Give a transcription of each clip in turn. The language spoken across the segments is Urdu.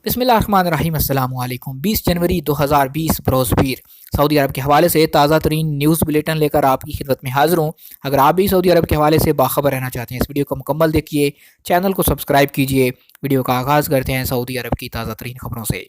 بسم اللہ الرحمن الرحیم۔ السلام علیکم۔ 20 جنوری 2020 بروز پیر سعودی عرب کے حوالے سے تازہ ترین نیوز بلیٹن لے کر آپ کی خدمت میں حاضر ہوں۔ اگر آپ بھی سعودی عرب کے حوالے سے باخبر رہنا چاہتے ہیں، اس ویڈیو کو مکمل دیکھیے، چینل کو سبسکرائب کیجیے۔ ویڈیو کا آغاز کرتے ہیں سعودی عرب کی تازہ ترین خبروں سے۔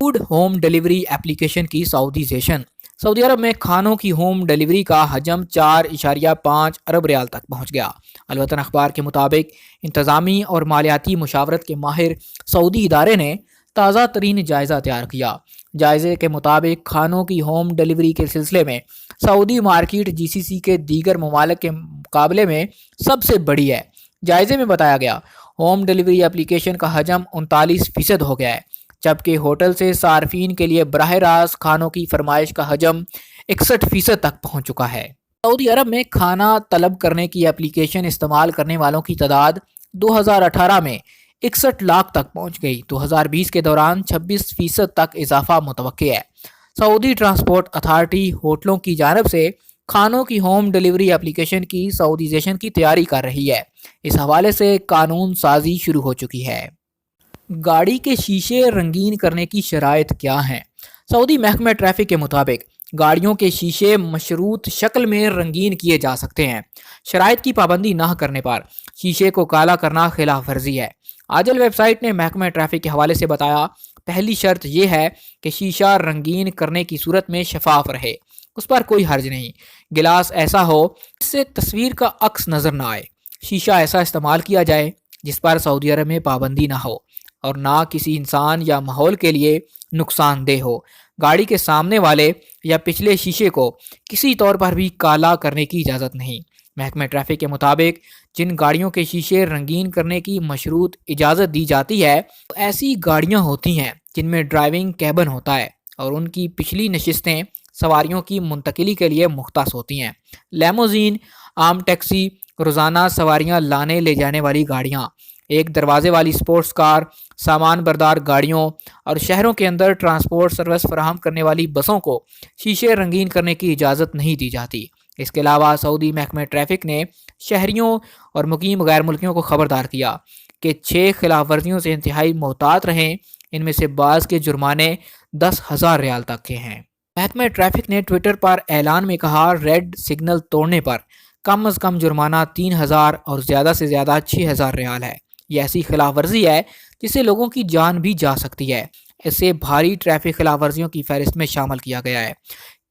فوڈ ہوم ڈیلیوری ایپلیکیشن کی سعودیزیشن۔ سعودی عرب میں کھانوں کی ہوم ڈیلیوری کا حجم 4.5 ارب ریال تک پہنچ گیا۔ الوطن اخبار کے مطابق انتظامی اور مالیاتی مشاورت کے ماہر سعودی ادارے نے تازہ ترین جائزہ تیار کیا۔ جائزے کے مطابق کھانوں کی ہوم ڈیلیوری کے سلسلے میں سعودی مارکیٹ GCC کے دیگر ممالک کے مقابلے میں سب سے بڑی ہے۔ جائزے میں بتایا گیا ہوم ڈیلیوری ایپلیکیشن کا حجم 39% ہو گیا ہے، جبکہ ہوٹل سے صارفین کے لیے براہ راست کھانوں کی فرمائش کا حجم 61% تک پہنچ چکا ہے۔ سعودی عرب میں کھانا طلب کرنے کی ایپلیکیشن استعمال کرنے والوں کی تعداد 2018 میں 61 لاکھ تک پہنچ گئی۔ 2020 کے دوران 26% تک اضافہ متوقع ہے۔ سعودی ٹرانسپورٹ اتھارٹی ہوٹلوں کی جانب سے کھانوں کی ہوم ڈیلیوری ایپلیکیشن کی سعودیزیشن کی تیاری کر رہی ہے۔ اس حوالے سے قانون سازی شروع ہو چکی ہے۔ گاڑی کے شیشے رنگین کرنے کی شرائط کیا ہیں؟ سعودی محکمہ ٹریفک کے مطابق گاڑیوں کے شیشے مشروط شکل میں رنگین کیے جا سکتے ہیں۔ شرائط کی پابندی نہ کرنے پر شیشے کو کالا کرنا خلاف ورزی ہے۔ آجل ویب سائٹ نے محکمہ ٹریفک کے حوالے سے بتایا، پہلی شرط یہ ہے کہ شیشہ رنگین کرنے کی صورت میں شفاف رہے، اس پر کوئی حرج نہیں۔ گلاس ایسا ہو جس سے تصویر کا عکس نظر نہ آئے۔ شیشہ ایسا استعمال کیا جائے جس پر سعودی عرب میں پابندی نہ ہو اور نہ کسی انسان یا ماحول کے لیے نقصان دہ ہو۔ گاڑی کے سامنے والے یا پچھلے شیشے کو کسی طور پر بھی کالا کرنے کی اجازت نہیں۔ محکمہ ٹریفک کے مطابق جن گاڑیوں کے شیشے رنگین کرنے کی مشروط اجازت دی جاتی ہے، ایسی گاڑیاں ہوتی ہیں جن میں ڈرائیونگ کیبن ہوتا ہے اور ان کی پچھلی نشستیں سواریوں کی منتقلی کے لیے مختص ہوتی ہیں۔ لیموزین، عام ٹیکسی، روزانہ سواریاں لانے لے جانے والی گاڑیاں، ایک دروازے والی سپورٹس کار، سامان بردار گاڑیوں اور شہروں کے اندر ٹرانسپورٹ سروس فراہم کرنے والی بسوں کو شیشے رنگین کرنے کی اجازت نہیں دی جاتی۔ اس کے علاوہ سعودی محکمہ ٹریفک نے شہریوں اور مقیم غیر ملکیوں کو خبردار کیا کہ 6 خلاف ورزیوں سے انتہائی محتاط رہیں۔ ان میں سے بعض کے جرمانے 10,000 ریال تک کے ہیں۔ محکمہ ٹریفک نے ٹویٹر پر اعلان میں کہا، ریڈ سگنل توڑنے پر کم از کم جرمانہ 3,000 اور زیادہ سے زیادہ 6,000 ریال ہے۔ یہ ایسی خلاف ورزی ہے جس سے لوگوں کی جان بھی جا سکتی ہے۔ اسے بھاری ٹریفک خلاف ورزیوں کی فہرست میں شامل کیا گیا ہے۔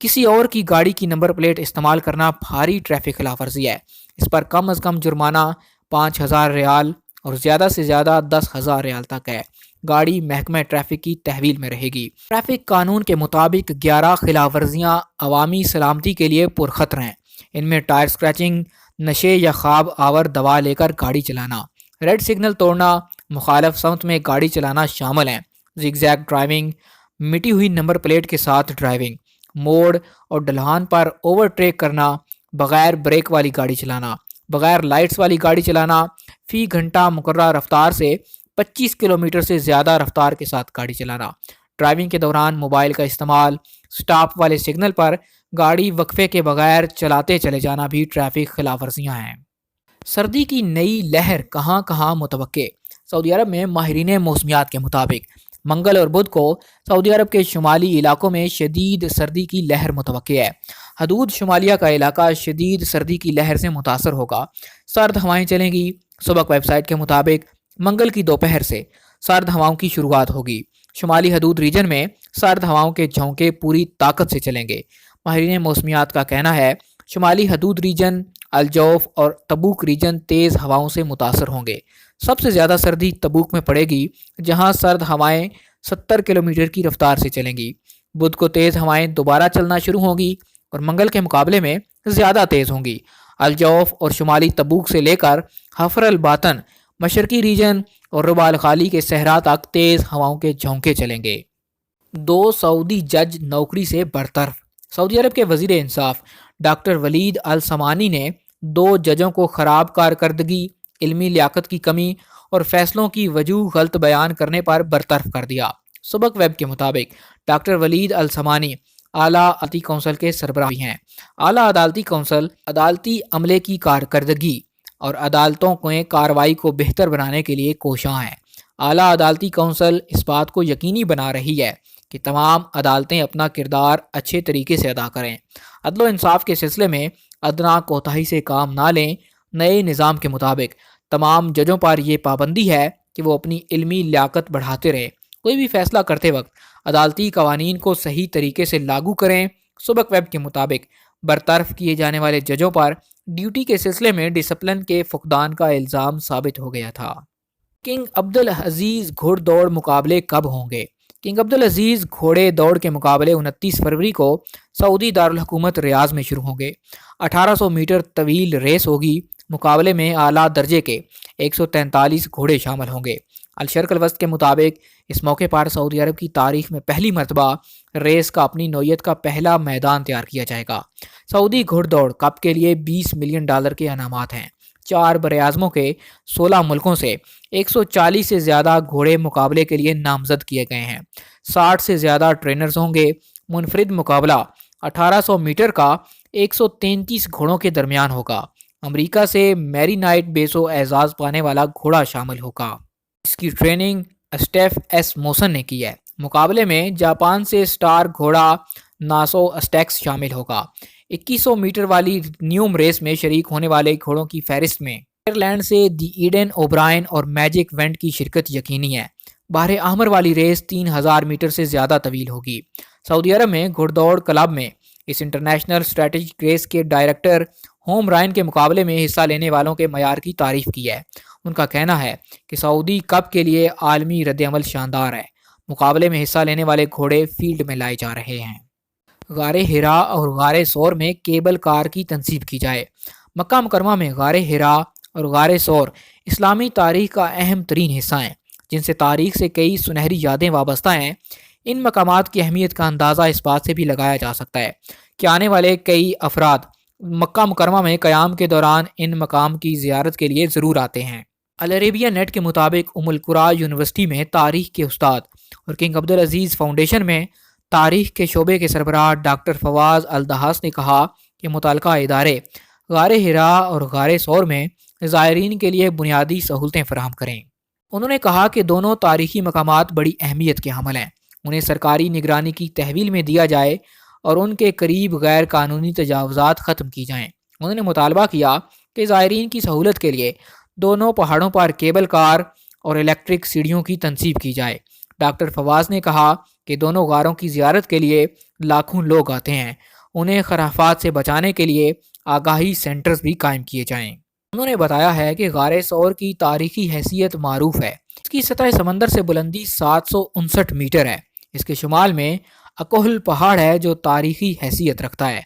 کسی اور کی گاڑی کی نمبر پلیٹ استعمال کرنا بھاری ٹریفک خلاف ورزی ہے۔ اس پر کم از کم جرمانہ 5,000 ریال اور زیادہ سے زیادہ 10,000 ریال تک ہے۔ گاڑی محکمہ ٹریفک کی تحویل میں رہے گی۔ ٹریفک قانون کے مطابق 11 خلاف ورزیاں عوامی سلامتی کے لیے پرخطر ہیں۔ ان میں ٹائر سکریچنگ، نشے یا خواب آور دوا لے کر گاڑی چلانا، ریڈ سگنل توڑنا، مخالف سمت میں گاڑی چلانا شامل ہیں۔ زگ زیگ ڈرائیونگ، مٹی ہوئی نمبر پلیٹ کے ساتھ ڈرائیونگ، موڑ اور ڈھلان پر اوور ٹیک کرنا، بغیر بریک والی گاڑی چلانا، بغیر لائٹس والی گاڑی چلانا، فی گھنٹہ مقررہ رفتار سے 25 کلومیٹر سے زیادہ رفتار کے ساتھ گاڑی چلانا، ڈرائیونگ کے دوران موبائل کا استعمال، سٹاپ والے سگنل پر گاڑی وقفے کے بغیر چلاتے چلے جانا بھی ٹریفک خلاف ورزیاں ہیں۔ سردی کی نئی لہر کہاں کہاں متوقع؟ سعودی عرب میں ماہرین موسمیات کے مطابق منگل اور بدھ کو سعودی عرب کے شمالی علاقوں میں شدید سردی کی لہر متوقع ہے۔ حدود شمالیہ کا علاقہ شدید سردی کی لہر سے متاثر ہوگا۔ سرد ہوائیں چلیں گی۔ سبق ویب سائٹ کے مطابق منگل کی دوپہر سے سرد ہواؤں کی شروعات ہوگی۔ شمالی حدود ریجن میں سرد ہواؤں کے جھونکے پوری طاقت سے چلیں گے۔ ماہرین موسمیات کا کہنا ہے شمالی حدود ریجن، الجوف اور تبوک ریجن تیز ہواؤں سے متاثر ہوں گے۔ سب سے زیادہ سردی تبوک میں پڑے گی، جہاں سرد ہوائیں 70 کلومیٹر کی رفتار سے چلیں گی۔ بدھ کو تیز ہوائیں دوبارہ چلنا شروع ہوں گی اور منگل کے مقابلے میں زیادہ تیز ہوں گی۔ الجوف اور شمالی تبوک سے لے کر حفر الباطن، مشرقی ریجن اور ربع الخالی کے صحرا تک تیز ہواؤں کے جھونکے چلیں گے۔ 2 سعودی جج نوکری سے برطرف۔ سعودی عرب کے وزیر انصاف ڈاکٹر ولید السمانی نے 2 ججوں کو خراب کارکردگی، علمی لیاقت کی کمی اور فیصلوں کی وجوہ غلط بیان کرنے پر برطرف کر دیا۔ سبق ویب کے مطابق ڈاکٹر ولید السمانی اعلیٰ عدالتی کونسل کے سربراہ بھی ہیں۔ اعلیٰ عدالتی کونسل عدالتی عملے کی کارکردگی اور عدالتوں کے کارروائی کو بہتر بنانے کے لیے کوشاں ہے۔ اعلیٰ عدالتی کونسل اس بات کو یقینی بنا رہی ہے کہ تمام عدالتیں اپنا کردار اچھے طریقے سے ادا کریں، عدل و انصاف کے سلسلے میں ادنیٰ کوتاہی سے کام نہ لیں۔ نئے نظام کے مطابق تمام ججوں پر یہ پابندی ہے کہ وہ اپنی علمی لیاقت بڑھاتے رہیں، کوئی بھی فیصلہ کرتے وقت عدالتی قوانین کو صحیح طریقے سے لاگو کریں۔ سبق ویب کے مطابق برطرف کیے جانے والے ججوں پر ڈیوٹی کے سلسلے میں ڈسپلن کے فقدان کا الزام ثابت ہو گیا تھا۔ کنگ عبدالعزیز گھوڑ دوڑ مقابلے کب ہوں گے؟ کنگ عبدالعزیز گھوڑے دوڑ کے مقابلے 29 فروری کو سعودی دارالحکومت ریاض میں شروع ہوں گے۔ 1800 میٹر طویل ریس ہوگی۔ مقابلے میں اعلیٰ درجے کے 143 گھوڑے شامل ہوں گے۔ الشرق الوسط کے مطابق اس موقع پر سعودی عرب کی تاریخ میں پہلی مرتبہ ریس کا اپنی نوعیت کا پہلا میدان تیار کیا جائے گا۔ سعودی گھوڑ دوڑ کپ کے لیے $20 ملین کے انعامات ہیں۔ 4 براعظموں کے 16 ملکوں سے 140 سے زیادہ گھوڑے مقابلے کے لیے نامزد کیے گئے ہیں۔ 60 سے زیادہ ٹرینرز ہوں گے۔ منفرد مقابلہ 1800 میٹر کا 133 گھوڑوں کے درمیان ہوگا۔ امریکہ سے میری نائٹ بیسو اعزاز پانے والا گھوڑا شامل ہوگا۔ اس کی ٹریننگ اسٹیف ایس موسن نے کی ہے۔ مقابلے میں جاپان سے سٹار گھوڑا ناسو اسٹیکس شامل ہوگا۔ 2100 میٹر والی نیوم ریس میں شریک ہونے والے گھوڑوں کی فہرست میں آئرلینڈ سے دی ایڈن اوبرائن اور میجک وینٹ کی شرکت یقینی ہے۔ بحر احمر والی ریس 3000 میٹر سے زیادہ طویل ہوگی۔ سعودی عرب میں گھڑ دوڑ کلب میں اس انٹرنیشنل اسٹریٹجک ریس کے ڈائریکٹر ہوم رائن کے مقابلے میں حصہ لینے والوں کے معیار کی تعریف کی ہے۔ ان کا کہنا ہے کہ سعودی کپ کے لیے عالمی رد عمل شاندار ہے۔ مقابلے میں حصہ لینے والے گھوڑے فیلڈ میں لائے جا رہے ہیں۔ غار ہرا اور غار سور میں کیبل کار کی تنصیب کی جائے۔ مکہ مکرمہ میں غار ہرا اور غار سور اسلامی تاریخ کا اہم ترین حصہ ہیں، جن سے تاریخ سے کئی سنہری یادیں وابستہ ہیں۔ ان مقامات کی اہمیت کا اندازہ اس بات سے بھی لگایا جا سکتا ہے کہ آنے والے کئی افراد مکہ مکرمہ میں قیام کے دوران ان مقام کی زیارت کے لیے ضرور آتے ہیں۔ العربیہ نیٹ کے مطابق ام القریٰ یونیورسٹی میں تاریخ کے استاد اور کنگ عبدالعزیز فاؤنڈیشن میں تاریخ کے شعبے کے سربراہ ڈاکٹر فواز الدہاس نے کہا کہ متعلقہ ادارے غار ہرا اور غار سور میں زائرین کے لیے بنیادی سہولتیں فراہم کریں۔ انہوں نے کہا کہ دونوں تاریخی مقامات بڑی اہمیت کے حامل ہیں، انہیں سرکاری نگرانی کی تحویل میں دیا جائے اور ان کے قریب غیر قانونی تجاوزات ختم کی جائیں۔ انہوں نے مطالبہ کیا کہ زائرین کی سہولت کے لیے دونوں پہاڑوں پر کیبل کار اور الیکٹرک سیڑھیوں کی تنصیب کی جائے۔ ڈاکٹر فواز نے کہا کہ دونوں غاروں کی زیارت کے لیے لاکھوں لوگ آتے ہیں، انہیں خرافات سے بچانے کے لیے آگاہی سینٹرز بھی قائم کیے جائیں۔ انہوں نے بتایا ہے کہ غار سور کی تاریخی حیثیت معروف ہے۔ اس کی سطح سمندر سے بلندی 759 میٹر ہے۔ اس کے شمال میں اکوہل پہاڑ ہے جو تاریخی حیثیت رکھتا ہے۔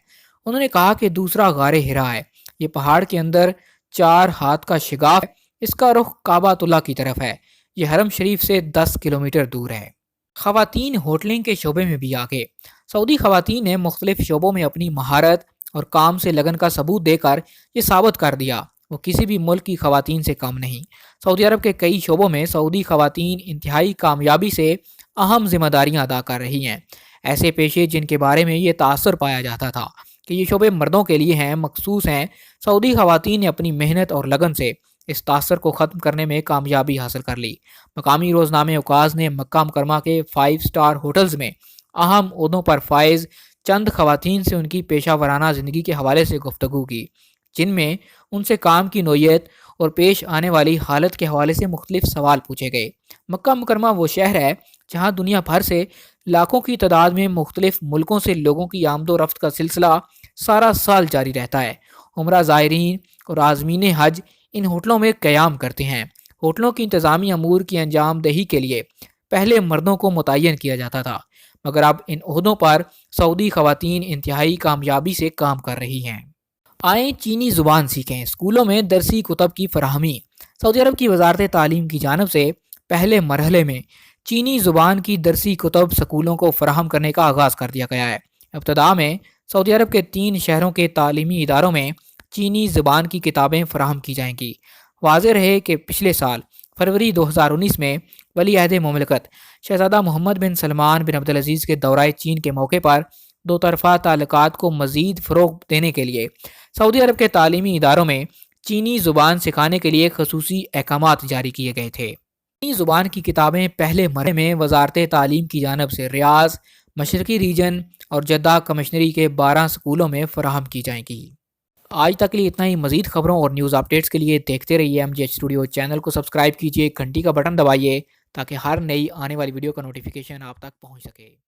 انہوں نے کہا کہ دوسرا غار ہرا ہے۔ یہ پہاڑ کے اندر 4 ہاتھ کا شگاف ہے۔ اس کا رخ کعبۃ اللہ کی طرف ہے۔ یہ حرم شریف سے 10 کلومیٹر دور ہے۔ خواتین ہوٹلنگ کے شعبے میں بھی آگے۔ سعودی خواتین نے مختلف شعبوں میں اپنی مہارت اور کام سے لگن کا ثبوت دے کر یہ ثابت کر دیا وہ کسی بھی ملک کی خواتین سے کم نہیں۔ سعودی عرب کے کئی شعبوں میں سعودی خواتین انتہائی کامیابی سے اہم ذمہ داریاں ادا کر رہی ہیں۔ ایسے پیشے جن کے بارے میں یہ تاثر پایا جاتا تھا کہ یہ شعبے مردوں کے لیے ہیں، مخصوص ہیں، سعودی خواتین نے اپنی محنت اور لگن سے اس تاثر کو ختم کرنے میں کامیابی حاصل کر لی۔ مقامی روزنامے اوقاز نے مکہ مکرمہ کے 5 سٹار ہوٹلز میں اہم عہدوں پر فائز چند خواتین سے ان کی پیشہ ورانہ زندگی کے حوالے سے گفتگو کی، جن میں ان سے کام کی نوعیت اور پیش آنے والی حالت کے حوالے سے مختلف سوال پوچھے گئے۔ مکہ مکرمہ وہ شہر ہے جہاں دنیا بھر سے لاکھوں کی تعداد میں مختلف ملکوں سے لوگوں کی آمد و رفت کا سلسلہ سارا سال جاری رہتا ہے۔ عمرہ زائرین اور عازمین حج ان ہوٹلوں میں قیام کرتے ہیں۔ ہوٹلوں کی انتظامی امور کی انجام دہی کے لیے پہلے مردوں کو متعین کیا جاتا تھا، مگر اب ان عہدوں پر سعودی خواتین انتہائی کامیابی سے کام کر رہی ہیں۔ آئیں چینی زبان سیکھیں، اسکولوں میں درسی کتب کی فراہمی۔ سعودی عرب کی وزارت تعلیم کی جانب سے پہلے مرحلے میں چینی زبان کی درسی کتب اسکولوں کو فراہم کرنے کا آغاز کر دیا گیا ہے۔ ابتدا میں سعودی عرب کے 3 شہروں کے تعلیمی اداروں میں چینی زبان کی کتابیں فراہم کی جائیں گی۔ واضح رہے کہ پچھلے سال فروری 2019 میں ولی عہد مملکت شہزادہ محمد بن سلمان بن عبدالعزیز کے دورہ چین کے موقع پر دو طرفہ تعلقات کو مزید فروغ دینے کے لیے سعودی عرب کے تعلیمی اداروں میں چینی زبان سکھانے کے لیے خصوصی احکامات جاری کیے گئے تھے۔ چینی زبان کی کتابیں پہلے مرحلے میں وزارت تعلیم کی جانب سے ریاض، مشرقی ریجن اور جدہ کمشنری کے 12 اسکولوں میں فراہم کی جائیں گی۔ آج تک کے لیے اتنا ہی۔ مزید خبروں اور نیوز اپڈیٹس کے لیے دیکھتے رہیے MGH اسٹوڈیو۔ چینل کو سبسکرائب کیجیے، گھنٹی کا بٹن دبائیے تاکہ ہر نئی آنے والی ویڈیو کا نوٹیفیکیشن آپ تک پہنچ سکے۔